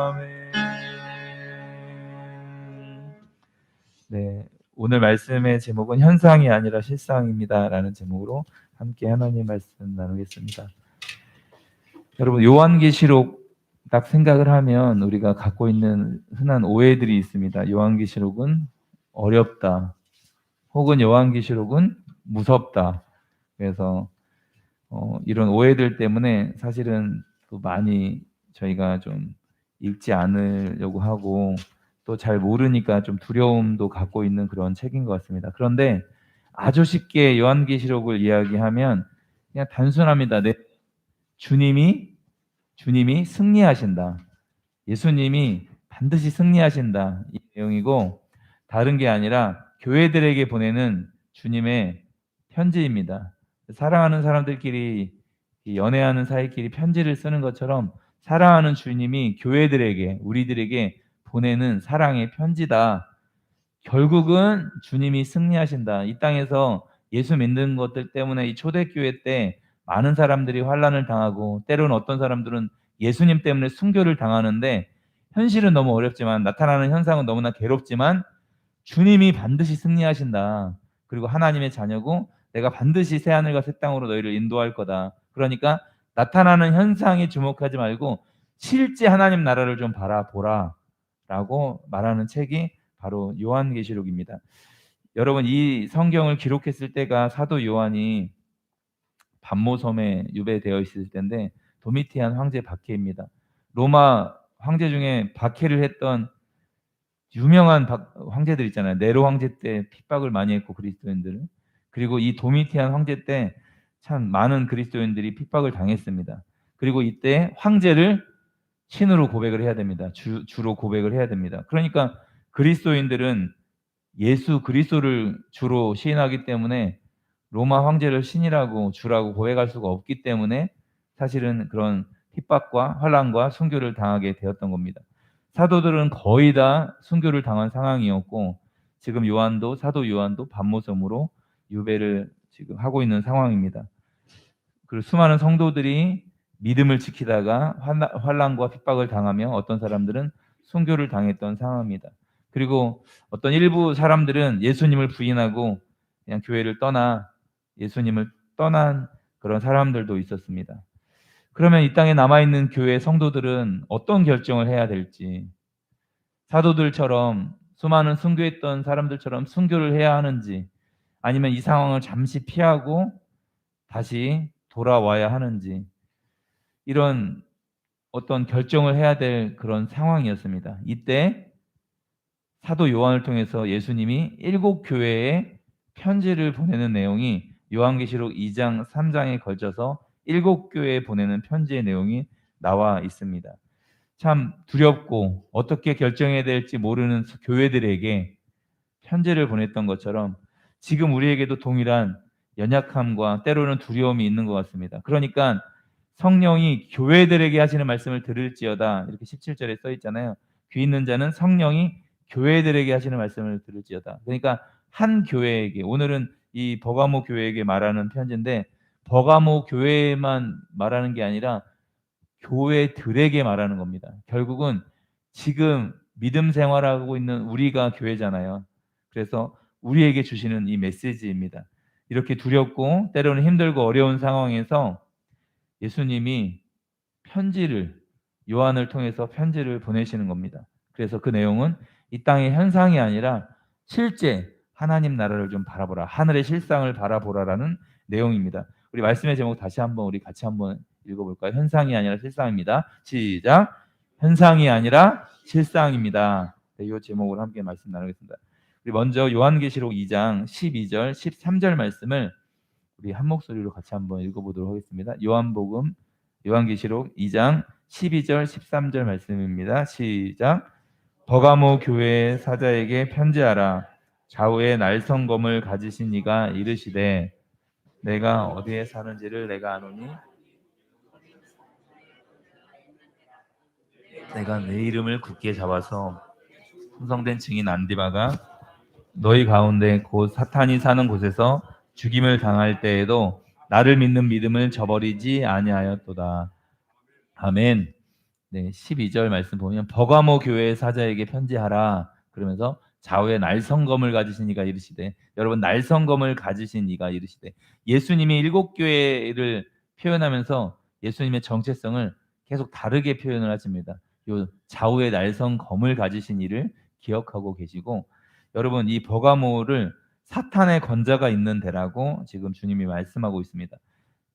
아멘. 네, 오늘 말씀의 제목은 현상이 아니라 실상입니다 라는 제목으로 함께 하나님 말씀 나누겠습니다. 여러분, 요한계시록 딱 생각을 하면 우리가 갖고 있는 흔한 오해들이 있습니다. 요한계시록은 어렵다, 혹은 요한계시록은 무섭다. 그래서 이런 오해들 때문에 사실은 또 많이 저희가 좀 읽지 않으려고 하고, 또 잘 모르니까 좀 두려움도 갖고 있는 그런 책인 것 같습니다. 그런데 아주 쉽게 요한계시록을 이야기하면 그냥 단순합니다. 네, 주님이 승리하신다. 예수님이 반드시 승리하신다. 이 내용이고, 다른 게 아니라 교회들에게 보내는 주님의 편지입니다. 사랑하는 사람들끼리, 연애하는 사이끼리 편지를 쓰는 것처럼 사랑하는 주님이 교회들에게, 우리들에게 보내는 사랑의 편지다. 결국은 주님이 승리하신다. 이 땅에서 예수 믿는 것들 때문에 이 초대교회 때 많은 사람들이 환난을 당하고, 때로는 어떤 사람들은 예수님 때문에 순교를 당하는데, 현실은 너무 어렵지만, 나타나는 현상은 너무나 괴롭지만 주님이 반드시 승리하신다. 그리고 하나님의 자녀고 내가 반드시 새하늘과 새 땅으로 너희를 인도할 거다. 그러니까 나타나는 현상에 주목하지 말고 실제 하나님 나라를 좀 바라보라 라고 말하는 책이 바로 요한계시록입니다. 여러분, 이 성경을 기록했을 때가 사도 요한이 반모섬에 유배되어 있을 때인데, 도미티안 황제 박해입니다. 로마 황제 중에 박해를 했던 유명한 황제들 있잖아요. 네로 황제 때 핍박을 많이 했고, 그리스도인들을. 그리고 이 도미티안 황제 때 참 많은 그리스도인들이 핍박을 당했습니다. 그리고 이때 황제를 신으로 고백을 해야 됩니다. 주로 고백을 해야 됩니다. 그러니까 그리스도인들은 예수 그리스도를 주로 시인하기 때문에 로마 황제를 신이라고 주라고 고백할 수가 없기 때문에 사실은 그런 핍박과 환난과 순교를 당하게 되었던 겁니다. 사도들은 거의 다 순교를 당한 상황이었고, 지금 사도 요한도 반모섬으로 유배를 지금 하고 있는 상황입니다. 그리고 수많은 성도들이 믿음을 지키다가 환난과 핍박을 당하며 어떤 사람들은 순교를 당했던 상황입니다. 그리고 어떤 일부 사람들은 예수님을 부인하고 그냥 교회를 예수님을 떠난 그런 사람들도 있었습니다. 그러면 이 땅에 남아있는 교회 성도들은 어떤 결정을 해야 될지, 사도들처럼 수많은 순교했던 사람들처럼 순교를 해야 하는지, 아니면 이 상황을 잠시 피하고 다시 돌아와야 하는지, 이런 어떤 결정을 해야 될 그런 상황이었습니다. 이때 사도 요한을 통해서 예수님이 7교회에 편지를 보내는 내용이 요한계시록 2장, 3장에 걸쳐서 7교회에 보내는 편지의 내용이 나와 있습니다. 참 두렵고 어떻게 결정해야 될지 모르는 교회들에게 편지를 보냈던 것처럼 지금 우리에게도 동일한 연약함과 때로는 두려움이 있는 것 같습니다. 그러니까 성령이 교회들에게 하시는 말씀을 들을지어다, 이렇게 17절에 써 있잖아요. 귀 있는 자는 성령이 교회들에게 하시는 말씀을 들을지어다. 그러니까 한 교회에게, 오늘은 이 버가모 교회에게 말하는 편지인데, 버가모 교회에만 말하는 게 아니라 교회들에게 말하는 겁니다. 결국은 지금 믿음 생활하고 있는 우리가 교회잖아요. 그래서 우리에게 주시는 이 메시지입니다. 이렇게 두렵고 때로는 힘들고 어려운 상황에서 예수님이 요한을 통해서 편지를 보내시는 겁니다. 그래서 그 내용은 이 땅의 현상이 아니라 실제 하나님 나라를 좀 바라보라, 하늘의 실상을 바라보라라는 내용입니다. 우리 말씀의 제목 다시 한번 우리 같이 한번 읽어볼까요? 현상이 아니라 실상입니다. 시작. 현상이 아니라 실상입니다. 네, 이 제목으로 함께 말씀 나누겠습니다. 우리 먼저 요한계시록 2장 12절, 13절 말씀을 우리 한 목소리로 같이 한번 읽어보도록 하겠습니다. 요한계시록 2장 12절, 13절 말씀입니다. 시작. 버가모 교회의 사자에게 편지하라. 좌우에 날성검을 가지신 이가 이르시되, 내가 어디에 사는지를 내가 아노니 내가 내 이름을 굳게 잡아서 충성된 증인 안디바가 너희 가운데 곧 사탄이 사는 곳에서 죽임을 당할 때에도 나를 믿는 믿음을 저버리지 아니하였도다. 아멘. 네, 12절 말씀 보면 버가모 교회 사자에게 편지하라. 그러면서 좌우에 날성검을 가지신 이가 이르시되, 여러분 날성검을 가지신 이가 이르시되, 예수님이 일곱 교회를 표현하면서 예수님의 정체성을 계속 다르게 표현을 하십니다. 요 좌우에 날성검을 가지신 이를 기억하고 계시고, 여러분 이 버가모를 사탄의 권자가 있는 데라고 지금 주님이 말씀하고 있습니다.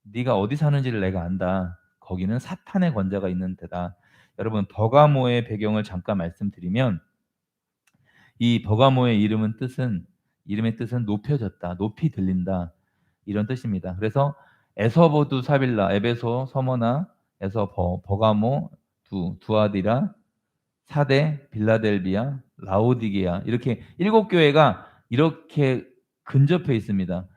네가 어디 사는지를 내가 안다. 거기는 사탄의 권자가 있는 데다. 여러분 버가모의 배경을 잠깐 말씀드리면, 이 버가모의 이름의 뜻은 높여졌다, 높이 들린다, 이런 뜻입니다. 그래서 에서보두 사빌라, 에베소, 서머나, 버가모, 두아디라, 사대, 빌라델비아, 라오디게아, 이렇게 일곱 교회가 이렇게 근접해 있습니다.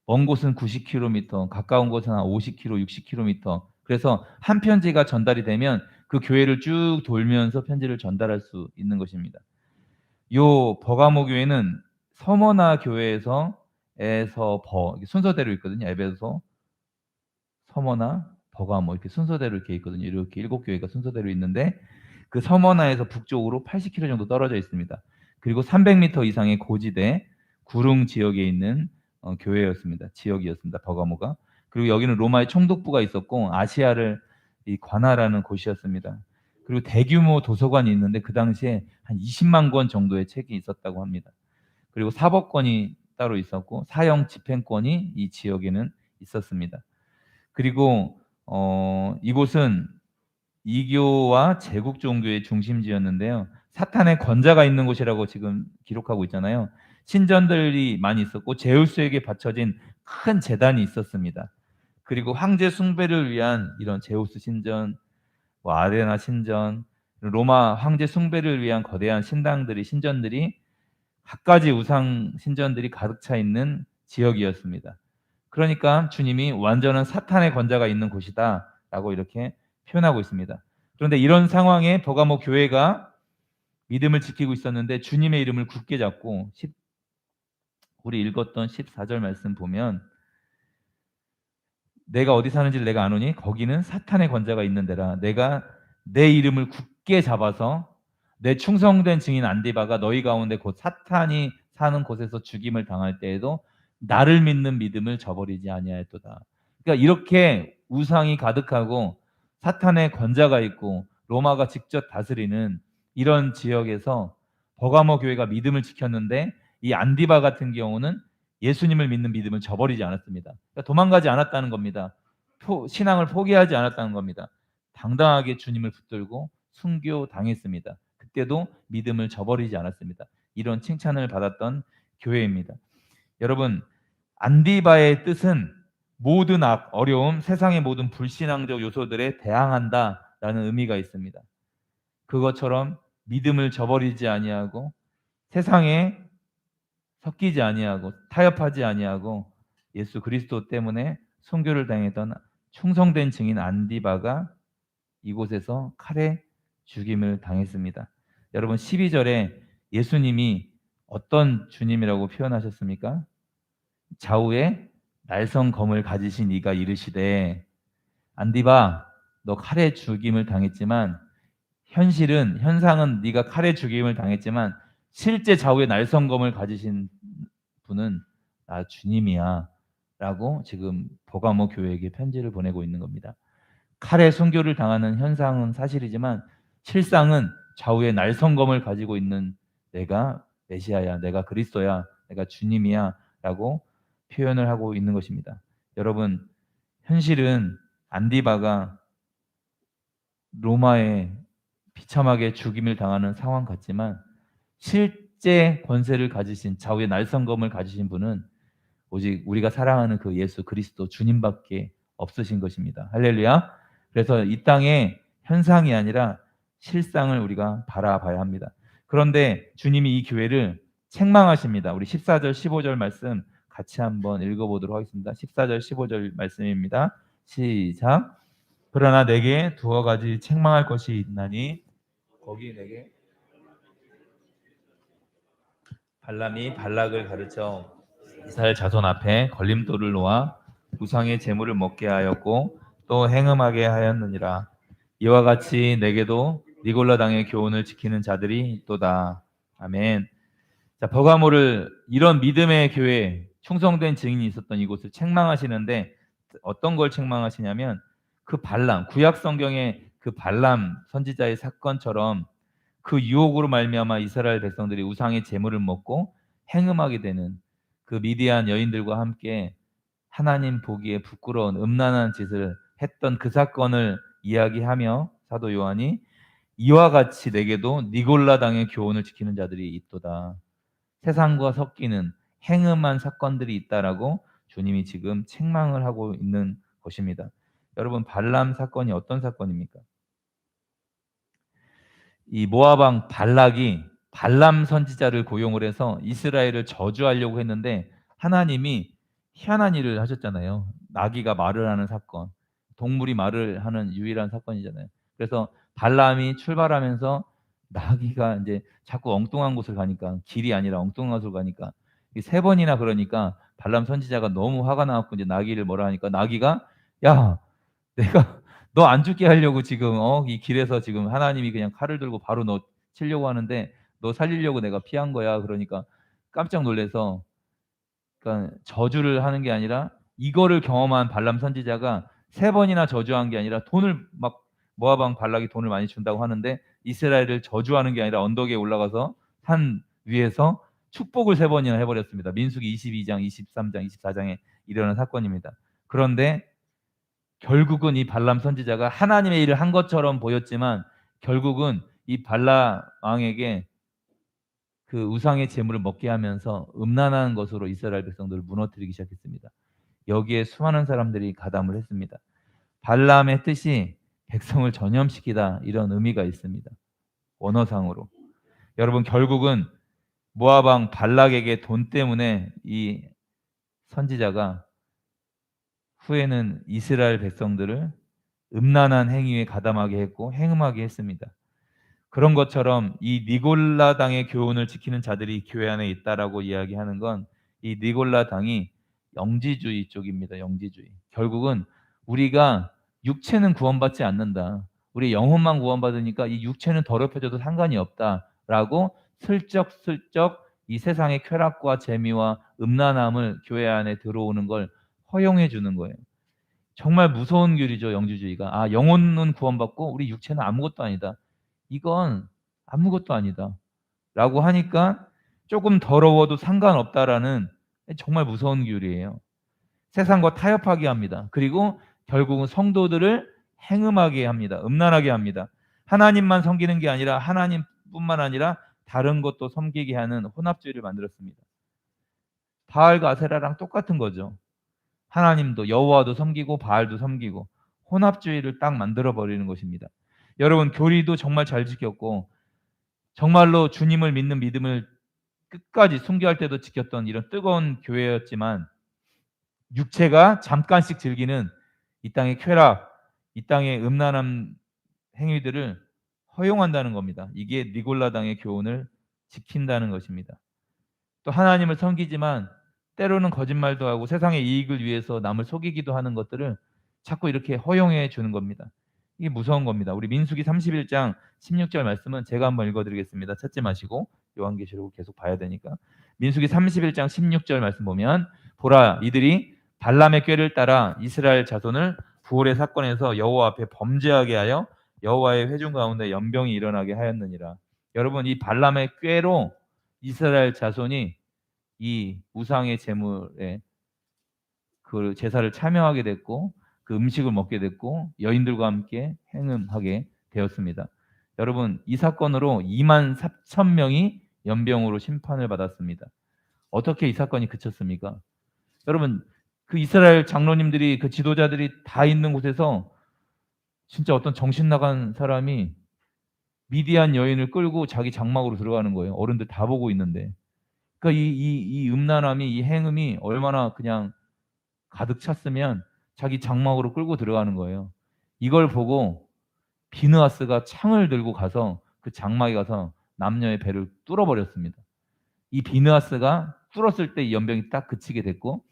먼 곳은 90km, 가까운 곳은 한 50km, 60km. 그래서 한 편지가 전달이 되면 그 교회를 쭉 돌면서 편지를 전달할 수 있는 것입니다. 요 버가모 교회는 서머나 교회에서 순서대로 있거든요. 에베소, 서머나, 버가모 이렇게 순서대로 이렇게 있거든요. 이렇게 일곱 교회가 순서대로 있는데, 그 서머나에서 북쪽으로 80km 정도 떨어져 있습니다. 그리고 300m 이상의 고지대 구릉 지역에 있는 교회였습니다. 지역이었습니다. 버가모가. 그리고 여기는 로마의 총독부가 있었고 아시아를 관할하는 곳이었습니다. 그리고 대규모 도서관이 있는데 그 당시에 한 20만 권 정도의 책이 있었다고 합니다. 그리고 사법권이 따로 있었고 사형 집행권이 이 지역에는 있었습니다. 그리고 이곳은 이교와 제국 종교의 중심지였는데요. 사탄의 권자가 있는 곳이라고 지금 기록하고 있잖아요. 신전들이 많이 있었고 제우스에게 바쳐진 큰 제단이 있었습니다. 그리고 황제 숭배를 위한 이런 제우스 신전, 아레나 신전, 로마 황제 숭배를 위한 거대한 신전들이 갖가지 우상 신전들이 가득 차 있는 지역이었습니다. 그러니까 주님이 완전한 사탄의 권자가 있는 곳이다라고 이렇게 표현하고 있습니다. 그런데 이런 상황에 버가모 교회가 믿음을 지키고 있었는데 주님의 이름을 굳게 잡고, 우리 읽었던 14절 말씀 보면 내가 어디 사는지를 내가 아노니 거기는 사탄의 권자가 있는 데라. 내가 내 이름을 굳게 잡아서 내 충성된 증인 안디바가 너희 가운데 곧 사탄이 사는 곳에서 죽임을 당할 때에도 나를 믿는 믿음을 저버리지 아니하였도다. 그러니까 이렇게 우상이 가득하고 사탄의 권자가 있고 로마가 직접 다스리는 이런 지역에서 버가모 교회가 믿음을 지켰는데, 이 안디바 같은 경우는 예수님을 믿는 믿음을 저버리지 않았습니다. 그러니까 도망가지 않았다는 겁니다. 신앙을 포기하지 않았다는 겁니다. 당당하게 주님을 붙들고 순교당했습니다. 그때도 믿음을 저버리지 않았습니다. 이런 칭찬을 받았던 교회입니다. 여러분, 안디바의 뜻은 모든 악, 어려움, 세상의 모든 불신앙적 요소들에 대항한다라는 의미가 있습니다. 그것처럼 믿음을 저버리지 아니하고 세상에 섞이지 아니하고 타협하지 아니하고 예수 그리스도 때문에 순교를 당했던 충성된 증인 안디바가 이곳에서 칼에 죽임을 당했습니다. 여러분 12절에 예수님이 어떤 주님이라고 표현하셨습니까? 좌우에 날성검을 가지신 이가 이르시되, 안디바 너 칼에 죽임을 당했지만 현상은 네가 칼에 죽임을 당했지만 실제 좌우에 날성검을 가지신 분은 나 주님이야 라고 지금 버가모 교회에게 편지를 보내고 있는 겁니다. 칼에 순교를 당하는 현상은 사실이지만 실상은 좌우에 날성검을 가지고 있는 내가 메시아야, 내가 그리스도야, 내가 주님이야 라고 표현을 하고 있는 것입니다. 여러분, 현실은 안디바가 로마에 비참하게 죽임을 당하는 상황 같지만 실제 권세를 가지신, 좌우에 날성검을 가지신 분은 오직 우리가 사랑하는 그 예수 그리스도 주님밖에 없으신 것입니다. 할렐루야. 그래서 이 땅의 현상이 아니라 실상을 우리가 바라봐야 합니다. 그런데 주님이 이 교회를 책망하십니다. 우리 14절 15절 말씀 같이 한번 읽어보도록 하겠습니다. 14절 15절 말씀입니다. 시작. 그러나 내게 두어 가지 책망할 것이 있나니 거기 내게 발람이 발락을 가르쳐 이스라엘 자손 앞에 걸림돌을 놓아 우상의 제물을 먹게 하였고 또 행음하게 하였느니라. 이와 같이 내게도 니골라 당의 교훈을 지키는 자들이 있도다. 아멘. 자, 버가모를 이런 믿음의 교회 충성된 증인이 있었던 이곳을 책망하시는데 어떤 걸 책망하시냐면 그 발람, 구약 성경의 그 발람 선지자의 사건처럼 그 유혹으로 말미암아 이스라엘 백성들이 우상의 제물을 먹고 행음하게 되는 그 미디안 여인들과 함께 하나님 보기에 부끄러운 음란한 짓을 했던 그 사건을 이야기하며 사도 요한이 이와 같이 내게도 니골라 당의 교훈을 지키는 자들이 있도다. 세상과 섞이는 행음한 사건들이 있다라고 주님이 지금 책망을 하고 있는 것입니다. 여러분, 발람 사건이 어떤 사건입니까? 이 모압 왕 발락이 발람 선지자를 고용을 해서 이스라엘을 저주하려고 했는데 하나님이 희한한 일을 하셨잖아요. 나귀가 말을 하는 사건. 동물이 말을 하는 유일한 사건이잖아요. 그래서 발람이 출발하면서 나귀가 이제 자꾸 엉뚱한 곳을 가니까 길이 아니라 엉뚱한 곳을 가니까 세 번이나 그러니까 발람 선지자가 너무 화가 나갖고 이제 나귀를 뭐라 하니까 나귀가 야 내가 너 안 죽게 하려고 지금 이 길에서 지금 하나님이 그냥 칼을 들고 바로 너 치려고 하는데 너 살리려고 내가 피한 거야. 그러니까 깜짝 놀라서 그러니까 저주를 하는 게 아니라 이거를 경험한 발람 선지자가 세 번이나 저주한 게 아니라 돈을 막 모압 왕 발락이 돈을 많이 준다고 하는데 이스라엘을 저주하는 게 아니라 언덕에 올라가서 산 위에서 축복을 세 번이나 해버렸습니다. 민수기 22장, 23장, 24장에 일어난 사건입니다. 그런데 결국은 이 발람 선지자가 하나님의 일을 한 것처럼 보였지만 결국은 이 발람 왕에게 그 우상의 제물을 먹게 하면서 음란한 것으로 이스라엘 백성들을 무너뜨리기 시작했습니다. 여기에 수많은 사람들이 가담을 했습니다. 발람의 뜻이 백성을 전염시키다 이런 의미가 있습니다. 원어상으로. 여러분 결국은 모압 왕 발락에게 돈 때문에 이 선지자가 후에는 이스라엘 백성들을 음란한 행위에 가담하게 했고 행음하게 했습니다. 그런 것처럼 이 니골라 당의 교훈을 지키는 자들이 교회 안에 있다라고 이야기하는 건 이 니골라 당이 영지주의 쪽입니다. 영지주의. 결국은 우리가 육체는 구원받지 않는다. 우리 영혼만 구원받으니까 이 육체는 더럽혀져도 상관이 없다라고 슬쩍슬쩍 이 세상의 쾌락과 재미와 음란함을 교회 안에 들어오는 걸 허용해 주는 거예요. 정말 무서운 교리죠, 영지주의가. 아, 영혼은 구원받고 우리 육체는 아무것도 아니다. 이건 아무것도 아니다. 라고 하니까 조금 더러워도 상관없다라는 정말 무서운 교리예요. 세상과 타협하게 합니다. 그리고 결국은 성도들을 행음하게 합니다. 음란하게 합니다. 하나님만 섬기는 게 아니라 하나님뿐만 아니라 다른 것도 섬기게 하는 혼합주의를 만들었습니다. 바알과 아세라랑 똑같은 거죠. 하나님도 여호와도 섬기고 바알도 섬기고 혼합주의를 딱 만들어 버리는 것입니다. 여러분 교리도 정말 잘 지켰고 정말로 주님을 믿는 믿음을 끝까지 순교할 때도 지켰던 이런 뜨거운 교회였지만 육체가 잠깐씩 즐기는 이 땅의 쾌락, 이 땅의 음란한 행위들을 허용한다는 겁니다. 이게 니골라당의 교훈을 지킨다는 것입니다. 또 하나님을 섬기지만 때로는 거짓말도 하고 세상의 이익을 위해서 남을 속이기도 하는 것들을 자꾸 이렇게 허용해 주는 겁니다. 이게 무서운 겁니다. 우리 민수기 31장 16절 말씀은 제가 한번 읽어드리겠습니다. 찾지 마시고 요한계시록을 계속 봐야 되니까. 민수기 31장 16절 말씀 보면 보라 이들이 발람의 꾀를 따라 이스라엘 자손을 부올의 사건에서 여호와 앞에 범죄하게 하여 여호와의 회중 가운데 연병이 일어나게 하였느니라. 여러분 이 발람의 꾀로 이스라엘 자손이 이 우상의 제물에 그 제사를 참여하게 됐고 그 음식을 먹게 됐고 여인들과 함께 행음하게 되었습니다. 여러분 이 사건으로 2만 4천 명이 연병으로 심판을 받았습니다. 어떻게 이 사건이 그쳤습니까? 여러분 그 이스라엘 장로님들이 그 지도자들이 다 있는 곳에서 진짜 어떤 정신 나간 사람이 미디안 여인을 끌고 자기 장막으로 들어가는 거예요. 어른들 다 보고 있는데. 그러니까 이 음란함이 이 행음이 얼마나 그냥 가득 찼으면 자기 장막으로 끌고 들어가는 거예요. 이걸 보고 비느하스가 창을 들고 가서 그 장막에 가서 남녀의 배를 뚫어버렸습니다. 이 비느하스가 뚫었을 때 이 연병이 딱 그치게 됐고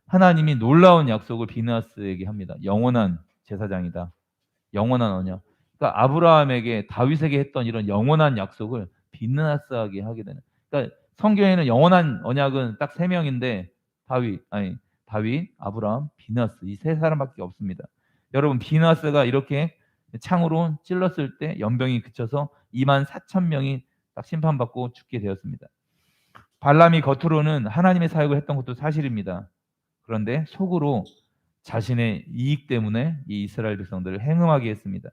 하나님이 놀라운 약속을 비느하스에게 합니다. 영원한 제사장이다. 영원한 언약. 그러니까 아브라함에게 다윗에게 했던 이런 영원한 약속을 빈나스하게 하게 되는. 그러니까 성경에는 영원한 언약은 딱 세 명인데 다윗, 아브라함, 비나스 이 세 사람밖에 없습니다. 여러분 비나스가 이렇게 창으로 찔렀을 때 연병이 그쳐서 24,000명이 딱 심판받고 죽게 되었습니다. 발람이 겉으로는 하나님의 사역을 했던 것도 사실입니다. 그런데 속으로 자신의 이익 때문에 이 이스라엘 백성들을 행음하게 했습니다.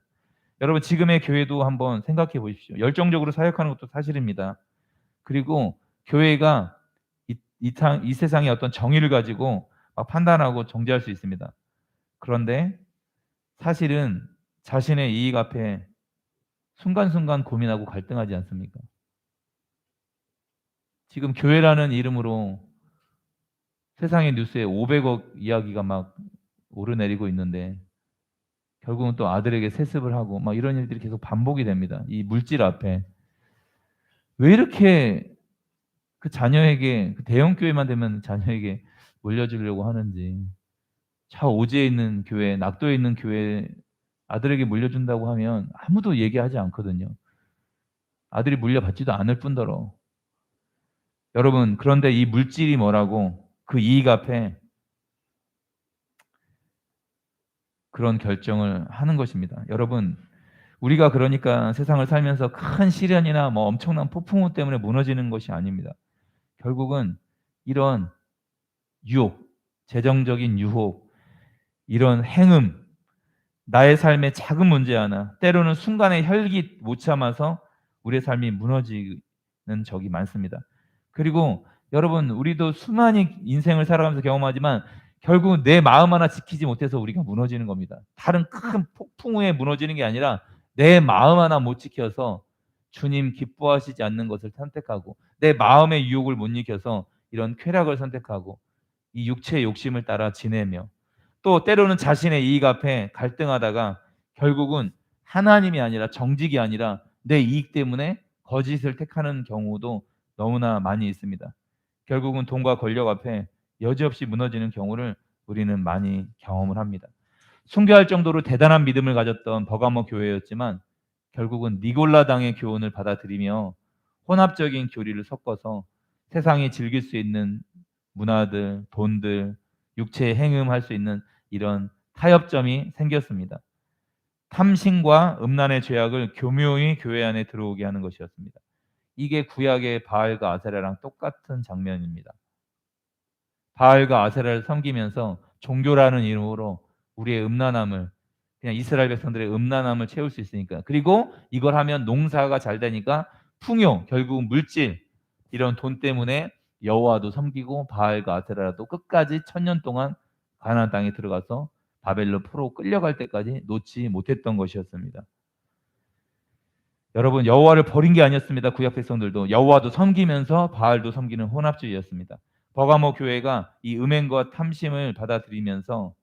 여러분 지금의 교회도 한번 생각해 보십시오. 열정적으로 사역하는 것도 사실입니다. 그리고 교회가 이 세상의 어떤 정의를 가지고 막 판단하고 정죄할 수 있습니다. 그런데 사실은 자신의 이익 앞에 순간순간 고민하고 갈등하지 않습니까? 지금 교회라는 이름으로 세상의 뉴스에 500억 이야기가 막 오르내리고 있는데 결국은 또 아들에게 세습을 하고 막 이런 일들이 계속 반복이 됩니다. 이 물질 앞에 왜 이렇게 그 자녀에게 그 대형 교회만 되면 자녀에게 물려주려고 하는지 오지에 있는 교회, 낙도에 있는 교회 아들에게 물려준다고 하면 아무도 얘기하지 않거든요. 아들이 물려받지도 않을 뿐더러 여러분 그런데 이 물질이 뭐라고 그 이익 앞에 그런 결정을 하는 것입니다. 여러분 우리가 그러니까 세상을 살면서 큰 시련이나 뭐 엄청난 폭풍우 때문에 무너지는 것이 아닙니다. 결국은 이런 유혹, 재정적인 유혹, 이런 행음, 나의 삶의 작은 문제 하나, 때로는 순간의 혈기 못 참아서 우리의 삶이 무너지는 적이 많습니다. 그리고 여러분, 우리도 수많은 인생을 살아가면서 경험하지만 결국 내 마음 하나 지키지 못해서 우리가 무너지는 겁니다. 다른 큰 폭풍우에 무너지는 게 아니라 내 마음 하나 못 지켜서 주님 기뻐하시지 않는 것을 선택하고 내 마음의 유혹을 못 이겨서 이런 쾌락을 선택하고 이 육체의 욕심을 따라 지내며 또 때로는 자신의 이익 앞에 갈등하다가 결국은 하나님이 아니라 정직이 아니라 내 이익 때문에 거짓을 택하는 경우도 너무나 많이 있습니다. 결국은 돈과 권력 앞에 여지없이 무너지는 경우를 우리는 많이 경험을 합니다. 순교할 정도로 대단한 믿음을 가졌던 버가모 교회였지만 결국은 니골라당의 교훈을 받아들이며 혼합적인 교리를 섞어서 세상이 즐길 수 있는 문화들, 돈들, 육체에 행음할 수 있는 이런 타협점이 생겼습니다. 탐심과 음란의 죄악을 교묘히 교회 안에 들어오게 하는 것이었습니다. 이게 구약의 바알과 아세라랑 똑같은 장면입니다. 바알과 아세라를 섬기면서 종교라는 이름으로 우리의 음란함을 그냥 이스라엘 백성들의 음란함을 채울 수 있으니까. 그리고 이걸 하면 농사가 잘 되니까 풍요, 결국 물질 이런 돈 때문에 여호와도 섬기고 바알과 아세라도 끝까지 1000년 동안 가나안 땅에 들어가서 바벨론 포로 끌려갈 때까지 놓지 못했던 것이었습니다. 여러분 여호와를 버린 게 아니었습니다. 구약 백성들도 여호와도 섬기면서 바알도 섬기는 혼합주의였습니다. 버가모 교회가 이 음행과 탐심을 받아들이면서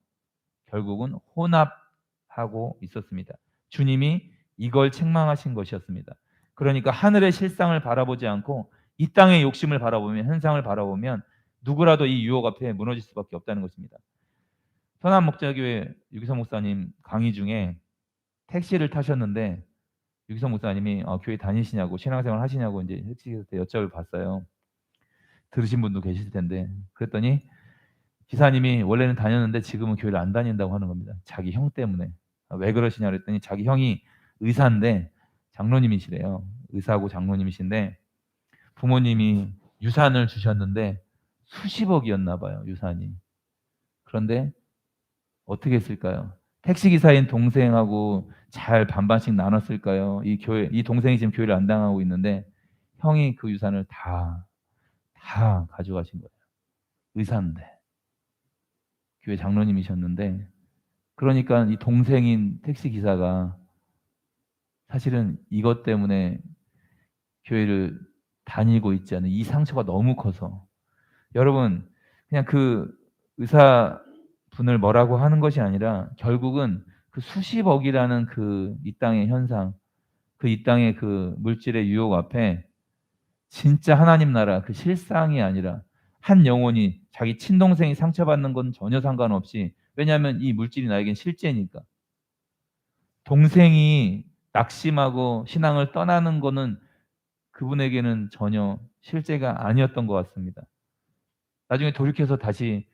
결국은 혼합하고 있었습니다. 주님이 이걸 책망하신 것이었습니다. 그러니까 하늘의 실상을 바라보지 않고 이 땅의 욕심을 바라보면 현상을 바라보면 누구라도 이 유혹 앞에 무너질 수밖에 없다는 것입니다. 선한 목자교회 유기성 목사님 강의 중에 택시를 타셨는데 유기성 목사님이 교회 다니시냐고 신앙생활 하시냐고 이제 택시에서 여쭤을 봤어요. 들으신 분도 계실 텐데 그랬더니 기사님이 원래는 다녔는데 지금은 교회를 안 다닌다고 하는 겁니다. 자기 형 때문에. 왜 그러시냐 그랬더니 자기 형이 의사인데 장로님이시래요. 의사고 장로님이신데 부모님이 유산을 주셨는데 수십억이었나 봐요. 유산이. 그런데 어떻게 했을까요? 택시기사인 동생하고 잘 반반씩 나눴을까요? 이 동생이 지금 교회를 안 당하고 있는데 형이 그 유산을 다 가져가신 거예요. 의사인데. 교회 장로님이셨는데 그러니까 이 동생인 택시기사가 사실은 이것 때문에 교회를 다니고 있지 않은 이 상처가 너무 커서 여러분 그냥 그 의사분을 뭐라고 하는 것이 아니라 결국은 그 수십억이라는 그 이 땅의 현상 그 이 땅의 그 물질의 유혹 앞에 진짜 하나님 나라 그 실상이 아니라 한 영혼이 자기 친동생이 상처받는 건 전혀 상관없이 왜냐하면 이 물질이 나에겐 실제니까 동생이 낙심하고 신앙을 떠나는 거는 그분에게는 전혀 실제가 아니었던 것 같습니다. 나중에 돌이켜서 다시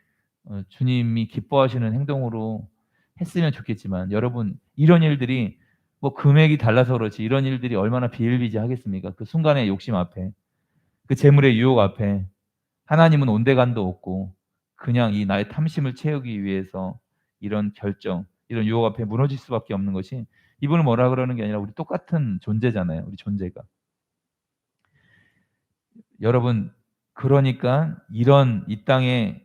주님이 기뻐하시는 행동으로 했으면 좋겠지만, 여러분, 이런 일들이 뭐 금액이 달라서 그렇지 이런 일들이 얼마나 비일비재하겠습니까? 그 순간의 욕심 앞에, 그 재물의 유혹 앞에 하나님은 온데간도 없고 그냥 이 나의 탐심을 채우기 위해서 이런 결정, 이런 유혹 앞에 무너질 수밖에 없는 것이, 이분을 뭐라 그러는 게 아니라 우리 똑같은 존재잖아요. 우리 존재가. 여러분, 그러니까 이런 이 땅의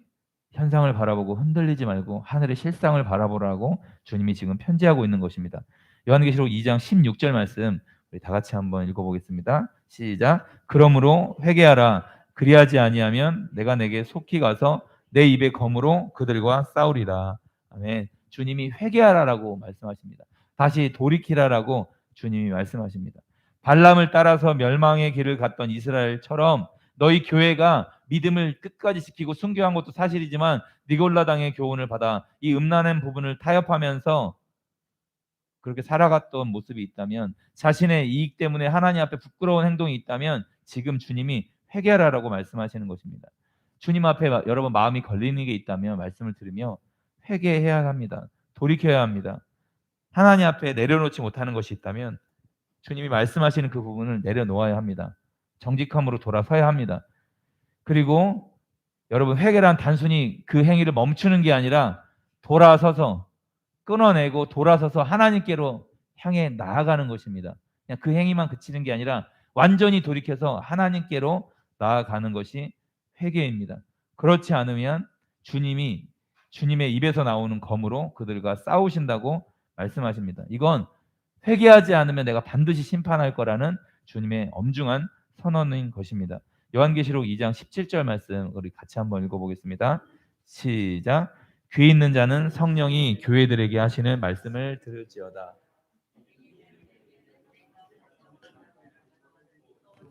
현상을 바라보고 흔들리지 말고 하늘의 실상을 바라보라고 주님이 지금 편지하고 있는 것입니다. 요한계시록 2장 16절 말씀 우리 다 같이 한번 읽어보겠습니다. 시작. 그러므로 회개하라. 그리하지 아니하면 내가 내게 속히 가서 내 입의 검으로 그들과 싸우리라. 아멘. 주님이 회개하라라고 말씀하십니다. 다시 돌이키라라고 주님이 말씀하십니다. 발람을 따라서 멸망의 길을 갔던 이스라엘처럼 너희 교회가 믿음을 끝까지 지키고 순교한 것도 사실이지만 니골라당의 교훈을 받아 이 음란한 부분을 타협하면서 그렇게 살아갔던 모습이 있다면, 자신의 이익 때문에 하나님 앞에 부끄러운 행동이 있다면 지금 주님이 회개하라고 말씀하시는 것입니다. 주님 앞에 여러분 마음이 걸리는 게 있다면 말씀을 들으며 회개해야 합니다. 돌이켜야 합니다. 하나님 앞에 내려놓지 못하는 것이 있다면 주님이 말씀하시는 그 부분을 내려놓아야 합니다. 정직함으로 돌아서야 합니다. 그리고 여러분, 회개란 단순히 그 행위를 멈추는 게 아니라 돌아서서 끊어내고 돌아서서 하나님께로 향해 나아가는 것입니다. 그냥 그 행위만 그치는 게 아니라 완전히 돌이켜서 하나님께로 나아가는 것이 회개입니다. 그렇지 않으면 주님이 주님의 입에서 나오는 검으로 그들과 싸우신다고 말씀하십니다. 이건 회개하지 않으면 내가 반드시 심판할 거라는 주님의 엄중한 선언인 것입니다. 요한계시록 2장 17절 말씀 우리 같이 한번 읽어보겠습니다. 시작. 귀 있는 자는 성령이 교회들에게 하시는 말씀을 들을지어다.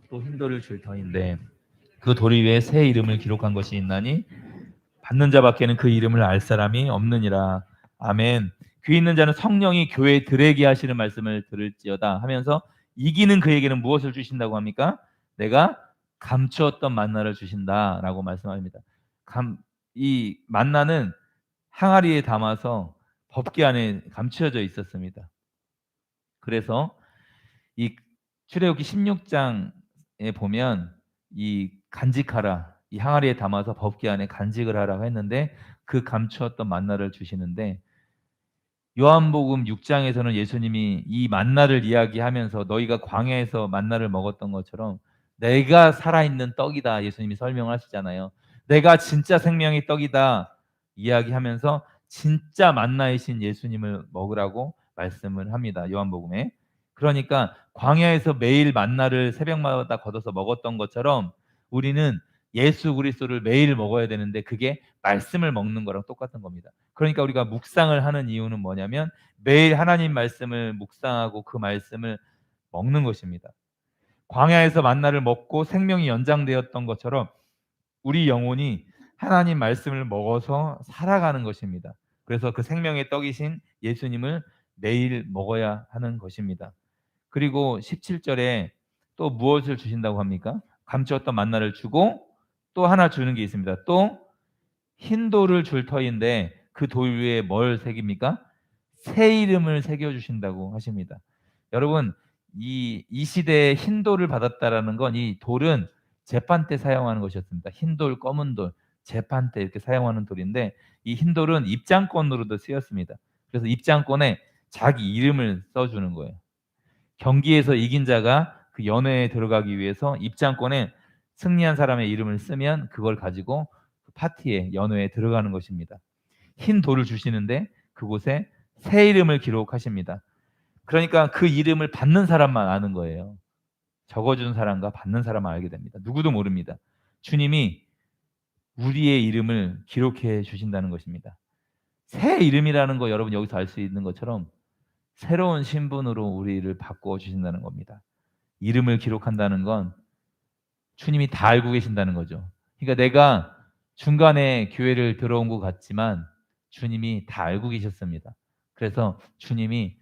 또 흰 돌을 줄 터인데 그 돌 위에 새 이름을 기록한 것이 있나니 받는 자밖에는 그 이름을 알 사람이 없느니라. 아멘. 귀 있는 자는 성령이 교회들에게 하시는 말씀을 들을지어다 하면서 이기는 그에게는 무엇을 주신다고 합니까? 내가 감추었던 만나를 주신다라고 말씀합니다. 이 만나는 항아리에 담아서 법궤 안에 감추어져 있었습니다. 그래서 이 출애굽기 16장에 보면 이 간직하라, 이 항아리에 담아서 법궤 안에 간직을 하라고 했는데 그 감추었던 만나를 주시는데, 요한복음 6장에서는 예수님이 이 만나를 이야기하면서 너희가 광야에서 만나를 먹었던 것처럼 내가 살아있는 떡이다 예수님이 설명하시잖아요. 내가 진짜 생명의 떡이다 이야기하면서 진짜 만나이신 예수님을 먹으라고 말씀을 합니다. 요한복음에. 그러니까 광야에서 매일 만나를 새벽마다 걷어서 먹었던 것처럼 우리는 예수 그리스도를 매일 먹어야 되는데 그게 말씀을 먹는 거랑 똑같은 겁니다. 그러니까 우리가 묵상을 하는 이유는 뭐냐면 매일 하나님 말씀을 묵상하고 그 말씀을 먹는 것입니다. 광야에서 만나를 먹고 생명이 연장되었던 것처럼 우리 영혼이 하나님 말씀을 먹어서 살아가는 것입니다. 그래서 그 생명의 떡이신 예수님을 매일 먹어야 하는 것입니다. 그리고 17절에 또 무엇을 주신다고 합니까? 감추었던 만나를 주고 또 하나 주는 게 있습니다. 또 흰 돌을 줄 터인데 그 돌 위에 뭘 새깁니까? 새 이름을 새겨 주신다고 하십니다. 여러분, 이 시대에 흰 돌을 받았다라는 건 이 돌은 재판 때 사용하는 것이었습니다. 흰 돌, 검은 돌, 재판 때 이렇게 사용하는 돌인데 이 흰 돌은 입장권으로도 쓰였습니다. 그래서 입장권에 자기 이름을 써주는 거예요. 경기에서 이긴 자가 그 연회에 들어가기 위해서 입장권에 승리한 사람의 이름을 쓰면 그걸 가지고 그 파티에 연회에 들어가는 것입니다. 흰 돌을 주시는데 그곳에 새 이름을 기록하십니다. 그러니까 그 이름을 받는 사람만 아는 거예요. 적어준 사람과 받는 사람만 알게 됩니다. 누구도 모릅니다. 주님이 우리의 이름을 기록해 주신다는 것입니다. 새 이름이라는 거 여러분 여기서 알 수 있는 것처럼 새로운 신분으로 우리를 바꿔 주신다는 겁니다. 이름을 기록한다는 건 주님이 다 알고 계신다는 거죠. 그러니까 내가 중간에 교회를 들어온 것 같지만 주님이 다 알고 계셨습니다. 그래서 주님이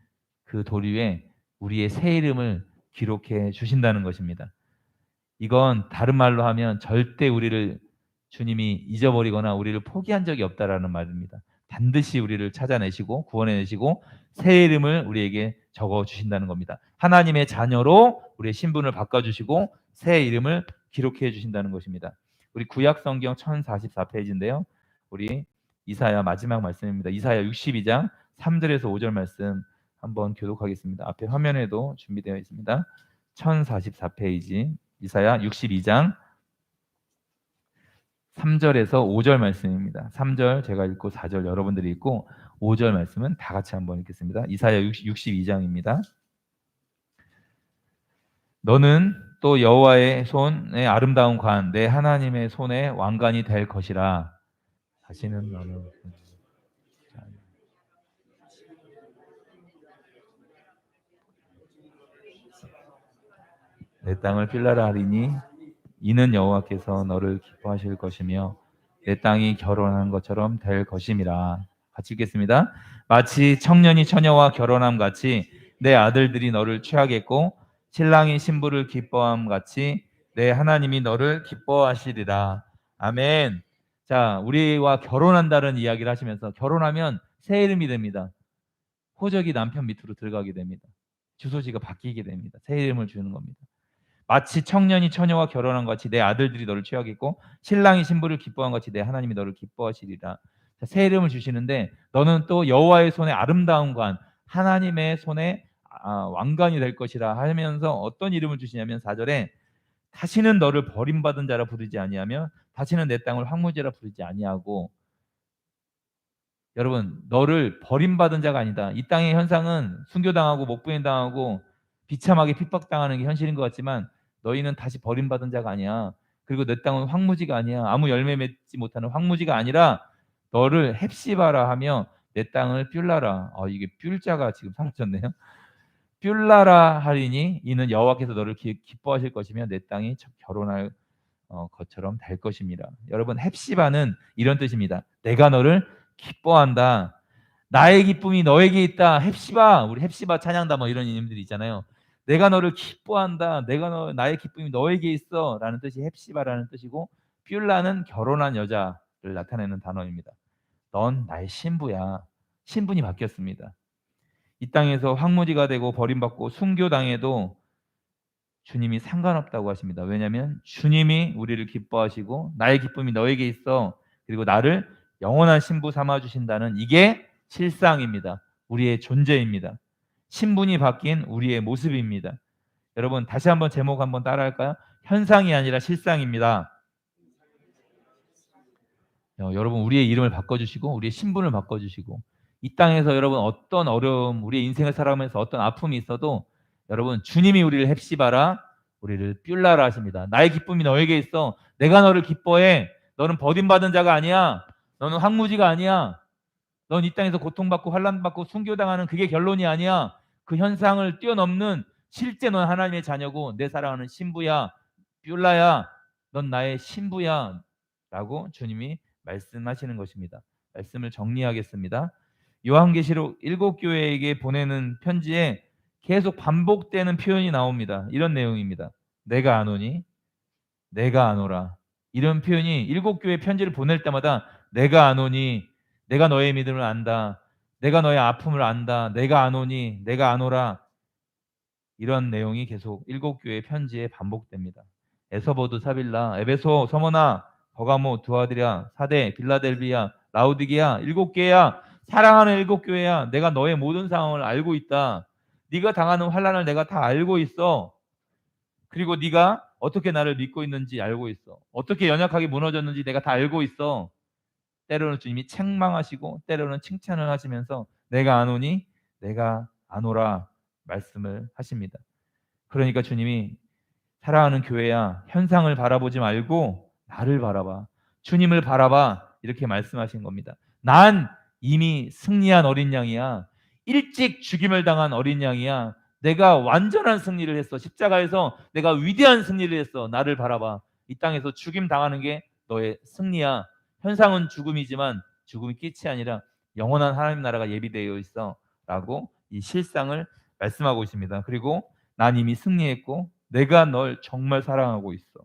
그 돌 위에 우리의 새 이름을 기록해 주신다는 것입니다. 이건 다른 말로 하면 절대 우리를 주님이 잊어버리거나 우리를 포기한 적이 없다라는 말입니다. 반드시 우리를 찾아내시고 구원해내시고 새 이름을 우리에게 적어주신다는 겁니다. 하나님의 자녀로 우리의 신분을 바꿔주시고 새 이름을 기록해 주신다는 것입니다. 우리 구약성경 1044페이지인데요. 우리 이사야 마지막 말씀입니다. 이사야 62장 3절에서 5절 말씀 한번 교독하겠습니다. 앞에 화면에도 준비되어 있습니다. 1044페이지 이사야 62장 3절에서 5절 말씀입니다. 3절 제가 읽고 4절 여러분들이 읽고 5절 말씀은 다 같이 한번 읽겠습니다. 이사야 62장입니다. 너는 또 여호와의 손의 아름다운 관, 내 하나님의 손의 왕관이 될 것이라. 다시는 너는 내 땅을 필라라 하리니 이는 여호와께서 너를 기뻐하실 것이며 내 땅이 결혼한 것처럼 될 것임이라. 같이 읽겠습니다. 마치 청년이 처녀와 결혼함 같이 내 아들들이 너를 취하겠고 신랑이 신부를 기뻐함 같이 내 하나님이 너를 기뻐하시리라. 아멘. 자, 우리와 결혼한다는 이야기를 하시면서 결혼하면 새 이름이 됩니다. 호적이 남편 밑으로 들어가게 됩니다. 주소지가 바뀌게 됩니다. 새 이름을 주는 겁니다. 마치 청년이 처녀와 결혼한 것 같이 내 아들들이 너를 취하겠고 신랑이 신부를 기뻐한 것 같이 내 하나님이 너를 기뻐하시리라. 자, 새 이름을 주시는데 너는 또 여호와의 손에 아름다운 관, 하나님의 손에 왕관이 될 것이라 하면서 어떤 이름을 주시냐면 4절에 다시는 너를 버림받은 자라 부르지 아니하며 다시는 내 땅을 황무지라 부르지 아니하고. 여러분, 너를 버림받은 자가 아니다. 이 땅의 현상은 순교당하고 목부인당하고 비참하게 핍박당하는 게 현실인 것 같지만 너희는 다시 버림받은 자가 아니야. 그리고 내 땅은 황무지가 아니야. 아무 열매 맺지 못하는 황무지가 아니라 너를 헵시바라 하며 내 땅을 뷸라라. 이게 뷸자가 지금 사라졌네요. 뷸라라 하리니 이는 여호와께서 너를 기뻐하실 것이며 내 땅이 결혼할 것처럼 될 것입니다. 여러분, 헵시바는 이런 뜻입니다. 내가 너를 기뻐한다. 나의 기쁨이 너에게 있다. 헵시바, 우리 헵시바 찬양다 뭐 이런 이름들이 있잖아요. 내가 너를 기뻐한다. 나의 기쁨이 너에게 있어라는 뜻이 헵시바라는 뜻이고 뷸라는 결혼한 여자를 나타내는 단어입니다. 넌 나의 신부야. 신분이 바뀌었습니다. 이 땅에서 황무지가 되고 버림받고 순교당해도 주님이 상관없다고 하십니다. 왜냐하면 주님이 우리를 기뻐하시고 나의 기쁨이 너에게 있어. 그리고 나를 영원한 신부 삼아 주신다는 이게 실상입니다. 우리의 존재입니다. 신분이 바뀐 우리의 모습입니다. 여러분, 다시 한번 제목 한번 따라할까요? 현상이 아니라 실상입니다. 여러분, 우리의 이름을 바꿔주시고 우리의 신분을 바꿔주시고 이 땅에서 여러분 어떤 어려움, 우리의 인생을 살아가면서 어떤 아픔이 있어도 여러분 주님이 우리를 헵시바라, 우리를 뷸라라 하십니다. 나의 기쁨이 너에게 있어. 내가 너를 기뻐해. 너는 버림받은 자가 아니야. 너는 황무지가 아니야. 넌 이 땅에서 고통받고 환난받고 순교당하는 그게 결론이 아니야. 그 현상을 뛰어넘는 실제 넌 하나님의 자녀고 내 사랑하는 신부야. 뷸라야. 넌 나의 신부야. 라고 주님이 말씀하시는 것입니다. 말씀을 정리하겠습니다. 요한계시록 7교회에게 보내는 편지에 계속 반복되는 표현이 나옵니다. 이런 내용입니다. 내가 아노니, 내가 아노라. 이런 표현이 7교회 편지를 보낼 때마다 내가 아노니, 내가 너의 믿음을 안다. 내가 너의 아픔을 안다. 내가 아노니, 내가 아노라. 이런 내용이 계속 7교회 편지에 반복됩니다. 에서보드, 사빌라, 에베소, 서머나, 버가모, 두아디라, 사대, 빌라델비아, 라우디게아, 7개야. 사랑하는 7교회야. 내가 너의 모든 상황을 알고 있다. 네가 당하는 환난을 내가 다 알고 있어. 그리고 네가 어떻게 나를 믿고 있는지 알고 있어. 어떻게 연약하게 무너졌는지 내가 다 알고 있어. 때로는 주님이 책망하시고 때로는 칭찬을 하시면서 내가 아노니 내가 아노라 말씀을 하십니다. 그러니까 주님이 사랑하는 교회야, 현상을 바라보지 말고 나를 바라봐. 주님을 바라봐. 이렇게 말씀하신 겁니다. 난 이미 승리한 어린 양이야. 일찍 죽임을 당한 어린 양이야. 내가 완전한 승리를 했어. 십자가에서 내가 위대한 승리를 했어. 나를 바라봐. 이 땅에서 죽임 당하는 게 너의 승리야. 현상은 죽음이지만 죽음이 끝이 아니라 영원한 하나님 나라가 예비되어 있어. 라고 이 실상을 말씀하고 있습니다. 그리고 난 이미 승리했고 내가 널 정말 사랑하고 있어.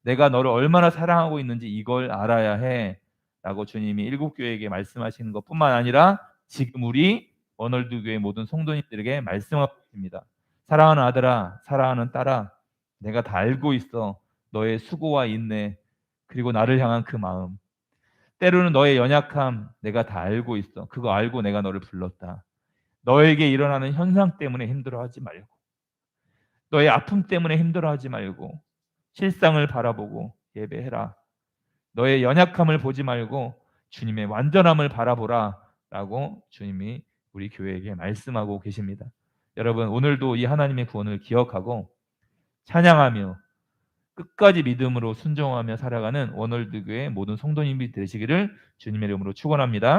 내가 너를 얼마나 사랑하고 있는지 이걸 알아야 해. 라고 주님이 일곱 교회에게 말씀하시는 것뿐만 아니라 지금 우리 워널드 교회 모든 성도님들에게 말씀하고 있습니다. 사랑하는 아들아, 사랑하는 딸아, 내가 다 알고 있어. 너의 수고와 인내, 그리고 나를 향한 그 마음. 때로는 너의 연약함 내가 다 알고 있어. 그거 알고 내가 너를 불렀다. 너에게 일어나는 현상 때문에 힘들어하지 말고, 너의 아픔 때문에 힘들어하지 말고 실상을 바라보고 예배해라. 너의 연약함을 보지 말고 주님의 완전함을 바라보라 라고 주님이 우리 교회에게 말씀하고 계십니다. 여러분, 오늘도 이 하나님의 구원을 기억하고 찬양하며 끝까지 믿음으로 순종하며 살아가는 워널드 교회 모든 성도님이 되시기를 주님의 이름으로 축원합니다.